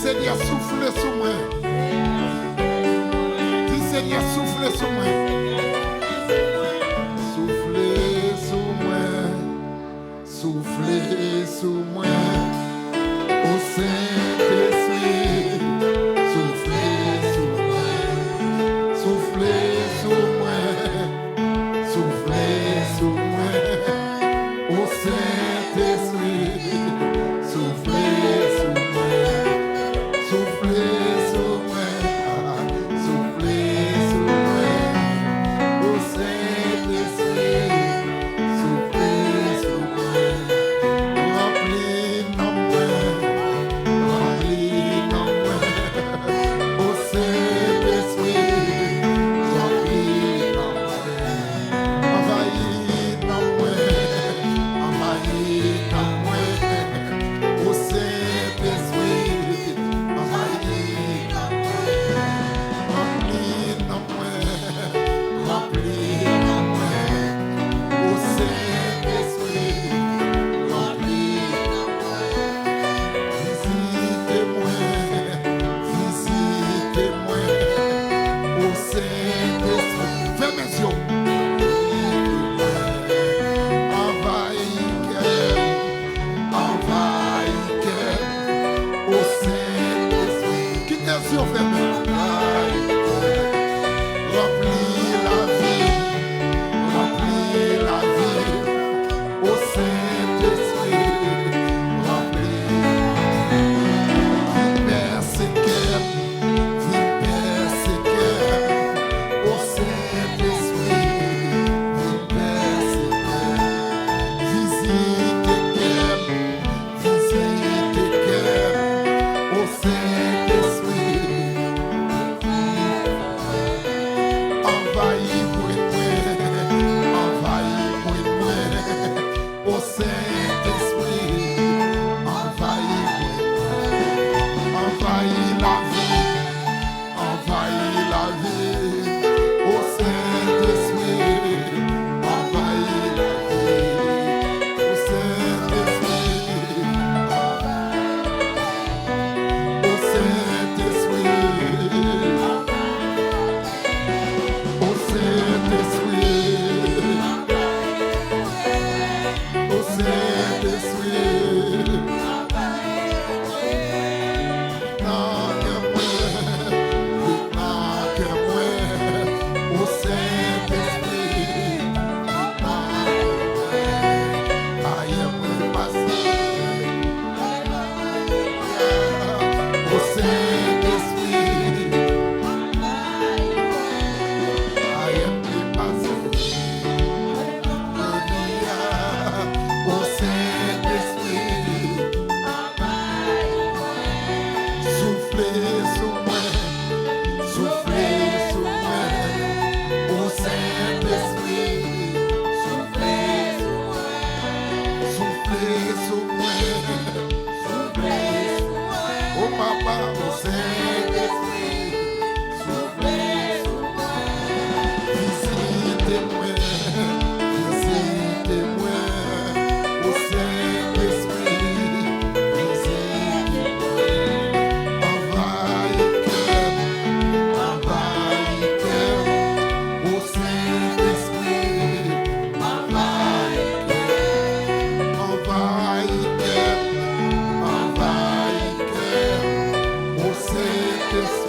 Seigneur, souffle sur moi. Dis Seigneur, souffle sur moi. Souffle sur moi. Souffle sur moi. Au Saint-Esprit. Souffle sur moi. Souffle sur moi. Souffle sur moi. Au Saint-Esprit. Souffle sur moi. Souffle sur moi. Souffle sur moi. Au Saint-Esprit. Souffle sur moi. Remplis nos mains. Remplis nos mains. Au Saint-Esprit. Remplis nos mains. Envahis nos mains. Envahis nos mains. Au Saint-Esprit. Envahis nos mains. Remplis nos mains. Remplis nos mains. Au Saint-Esprit. Remplis nos mains. Visitez-moi. Visitez-moi. Au Saint-Esprit. Fais mes yeux. Envahis cœur. Envahis cœur. Au Saint-Esprit. Quitte les yeux fermés. Envahis cœur. Remplis la vie. Remplis la vie. Au Saint-Esprit. Remplis. Libère ses cœurs. Libère ses cœurs. Au Saint-Esprit. Libère ses cœurs. Visite tes cœurs. Visite tes cœurs. Au Saint-Esprit. Envahis moi. Envahis moi. Au Saint-Esprit. Envahis moi. Envahis la vie. Envahis la vie. Au Saint-Esprit. Envahis la vie. Au Saint-Esprit. Au Saint-Esprit. Au Saint-Esprit. Au Saint-Esprit. Non que moi. Non que moi. Au Saint-Esprit. Non que moi. Aïe, moi passé. Au Saint-Esprit. Aïe, moi passé. Au Saint-Esprit. Soufflez sur moi. Soufflez sur moi. Au Saint-Esprit. Soufflez sur moi. Soufflez sur moi. Soufflez sur moi. Oh papa, au Saint-Esprit. Soufflez sur moi. Visitez-moi. Visitez-moi. Au Saint-Esprit. Visitez-moi. Envahis cœur. Envahis cœur. Au Saint-Esprit. Envahis cœur. Envahis cœur. Envahis cœur. Au Saint-Esprit.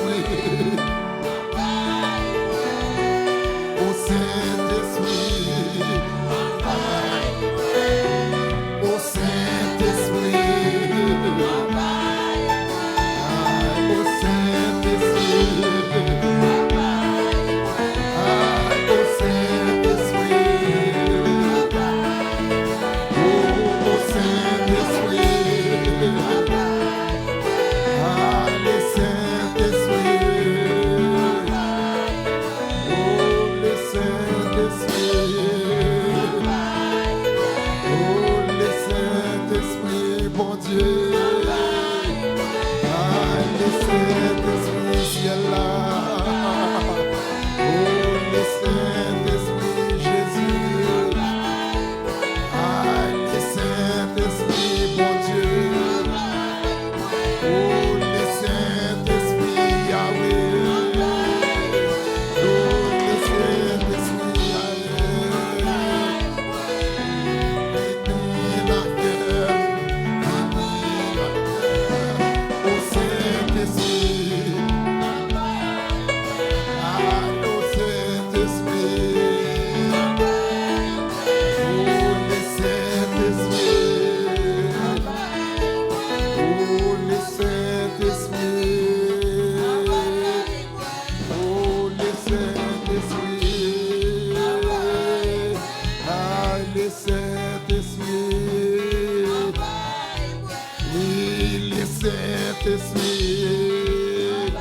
Saint-Esprit.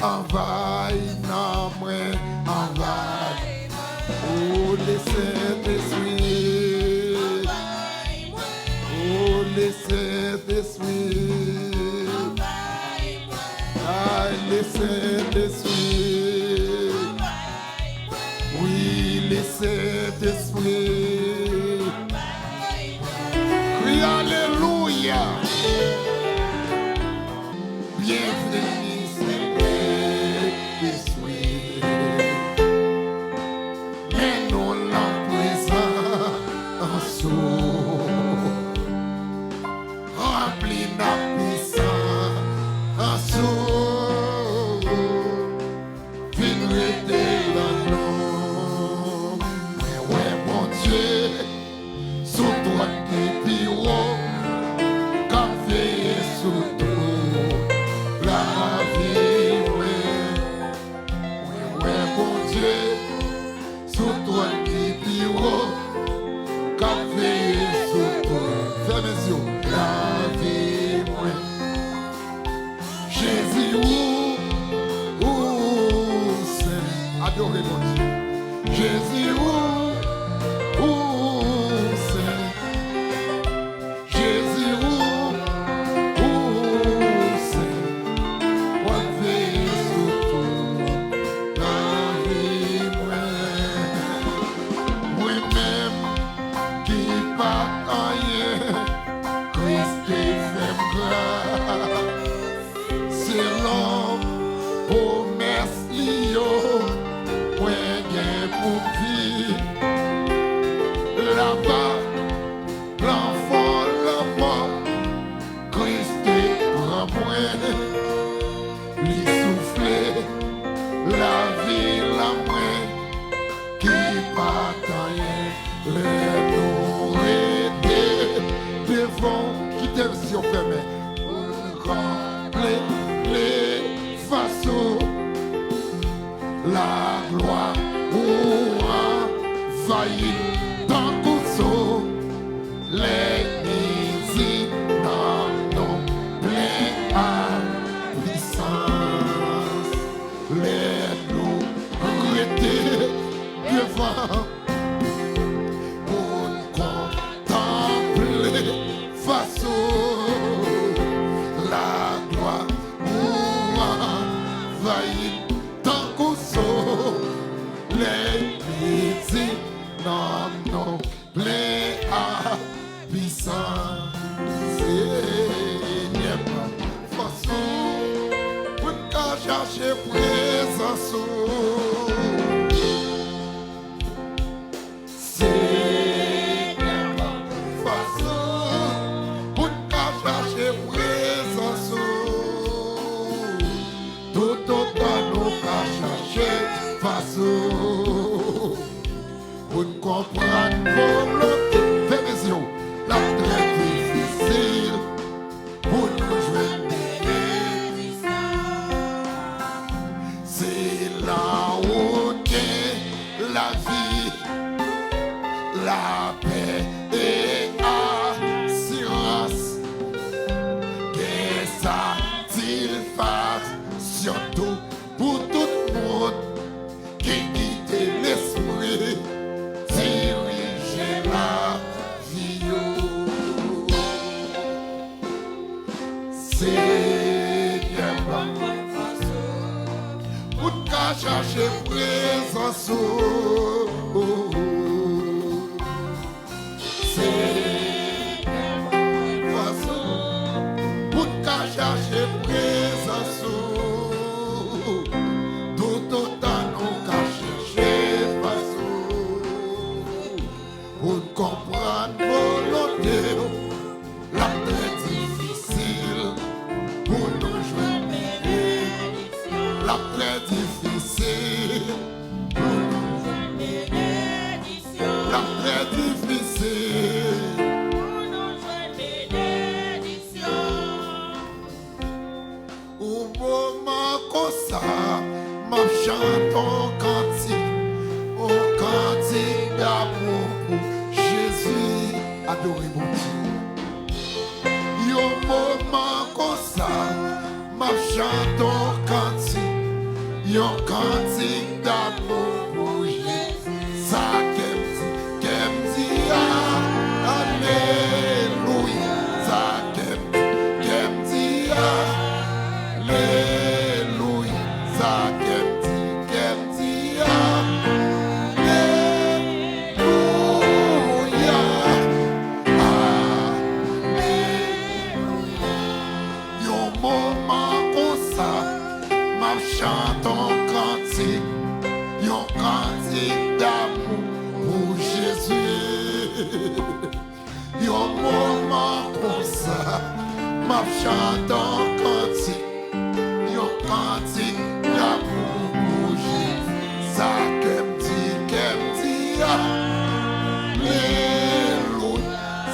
Envahis dans moi, envahis. Oh, les Saint-Esprit. Oh, les Saint-Esprit. Ah, les Saint-Esprit. Oui, les Saint-Esprit. Crie Alléluia. Bienvenue, Saint-Esprit. Mais nous l'en présent en sous. Rempli la puissance en sous. Fin Rete dans nous. Mais ouais, mon Dieu, sous toi qui piro, comme veille sous tout la vie. Oui, ouais, mon Dieu, sous toi qui piro, comme veille sous tout. Fais mes yeux, la vie. Jésus, où c'est? Adorez mon Dieu. Jésus, où c'est? Jésus, où c'est? Moi, veille sur tout la vie, moi-même qui pas rien, Christ fait grâce. C'est l'homme, promesse, l'io, point gain pour vie. Là-bas, l'enfant, le mort, Christ prend point. Lui souffler, la vie, la main, qui partage les noms Rete, devant, qui t'aime si on fermait. Les FASON, la gloire ou envahit dans Cousseau, les MÈSI dans nos plein à puissance, les nous Rete devant pour contempler FASON. La gloire ou envahit tant qu'on saut les MÈSI dans nos plein à puissance. Seigneur, façon pour qu'à chercher présence. Seigneur, façon pour qu'à chercher présence. Tout autant nous qu'à chercher façon pour comprendre volonté. Fais mes yeux, la très difficile pour nous joindre bénédiction. C'est là où est la vie, la paix et assurance. Qu'est-ce ça qu'il fasse, surtout pour tout le monde qui quitte l'esprit, diriger la vie. Seigneur, pour qu'à chercher présence. Pour qu'à chercher présence. Tout autant nous qu'à chercher façon pour comprendre volonté. La très difficile pour nous joindre bénédiction. La très difficile pour nous joindre bénédiction. La très difficile pour nous joindre bénédiction. Au moment comme ça, ma chante un cantique d'amour pour Jésus. Adorez mon Dieu. Yo moment chantons cantique, yon cantique d'amour pour Jésus. Ça qu'aime dit, alléluia. Ça qu'aime dit, alléluia. Ça qu'aime dit, alléluia. Alléluia. Yon moment comme ça, ma chante en cantique, yon cantique d'amour pour Jésus. Yon moment comme ça, ma chante en cantique, yon cantique d'amour pour Jésus. Ça qu'aime dit, alléluia.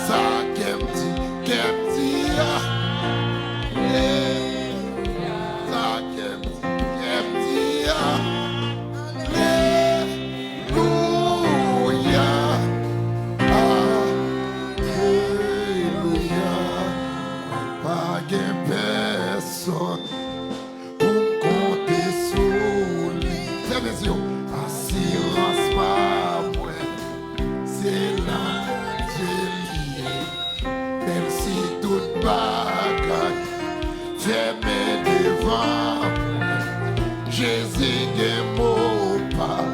Ça qu'aime dit, alléluia. Ça qu'aime dit, alléluia. Alléluia. Pas gain personne pour compter sur lui. C'est mes yeux. Assurance pas moi. C'est là j'ai lié. Même si toute bagaille fermée devant moi, Jésus est mon pas.